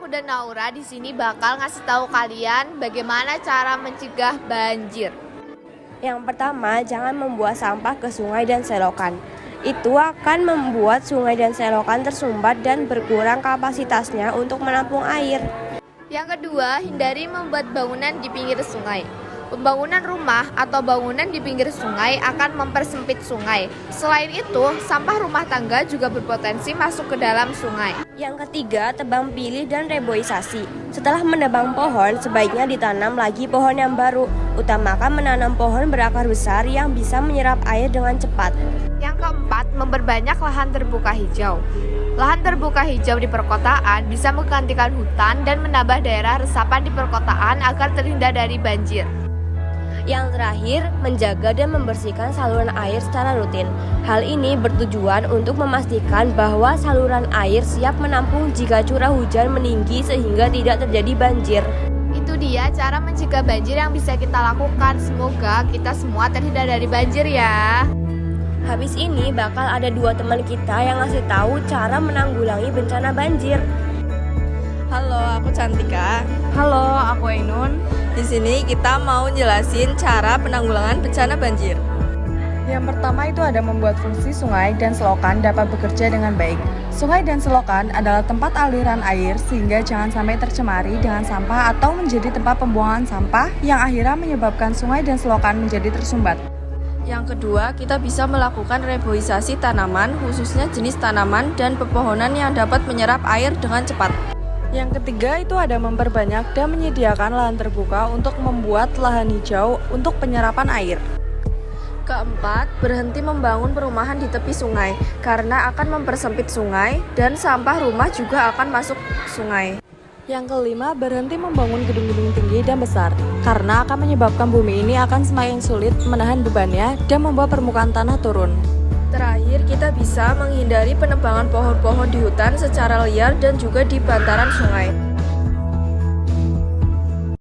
aku dan Naura di sini bakal ngasih tahu kalian bagaimana cara mencegah banjir. Yang pertama, jangan membuang sampah ke sungai dan selokan. Itu akan membuat sungai dan selokan tersumbat dan berkurang kapasitasnya untuk menampung air. Yang kedua, hindari membuat bangunan di pinggir sungai. Pembangunan rumah atau bangunan di pinggir sungai akan mempersempit sungai. Selain itu, sampah rumah tangga juga berpotensi masuk ke dalam sungai. Yang ketiga, tebang pilih dan reboisasi. Setelah menebang pohon, sebaiknya ditanam lagi pohon yang baru. Utamakan menanam pohon berakar besar yang bisa menyerap air dengan cepat. Yang keempat, memperbanyak lahan terbuka hijau. Lahan terbuka hijau di perkotaan bisa menggantikan hutan dan menambah daerah resapan di perkotaan agar terhindar dari banjir. Yang terakhir, menjaga dan membersihkan saluran air secara rutin. Hal ini bertujuan untuk memastikan bahwa saluran air siap menampung jika curah hujan meninggi sehingga tidak terjadi banjir. Itu dia cara mencegah banjir yang bisa kita lakukan. Semoga kita semua terhindar dari banjir ya. Habis ini bakal ada 2 teman kita yang ngasih tahu cara menanggulangi bencana banjir. Halo, aku Cantika. Halo, aku Ainun. Di sini kita mau jelasin cara penanggulangan bencana banjir. Yang pertama itu ada membuat fungsi sungai dan selokan dapat bekerja dengan baik. Sungai dan selokan adalah tempat aliran air sehingga jangan sampai tercemari dengan sampah atau menjadi tempat pembuangan sampah yang akhirnya menyebabkan sungai dan selokan menjadi tersumbat. Yang kedua, kita bisa melakukan reboisasi tanaman, khususnya jenis tanaman dan pepohonan yang dapat menyerap air dengan cepat. Yang ketiga itu ada memperbanyak dan menyediakan lahan terbuka untuk membuat lahan hijau untuk penyerapan air. Keempat, berhenti membangun perumahan di tepi sungai karena akan mempersempit sungai dan sampah rumah juga akan masuk sungai. Yang kelima, berhenti membangun gedung-gedung tinggi dan besar karena akan menyebabkan bumi ini akan semakin sulit menahan bebannya dan membuat permukaan tanah turun. Terakhir, kita bisa menghindari penebangan pohon-pohon di hutan secara liar dan juga di bantaran sungai.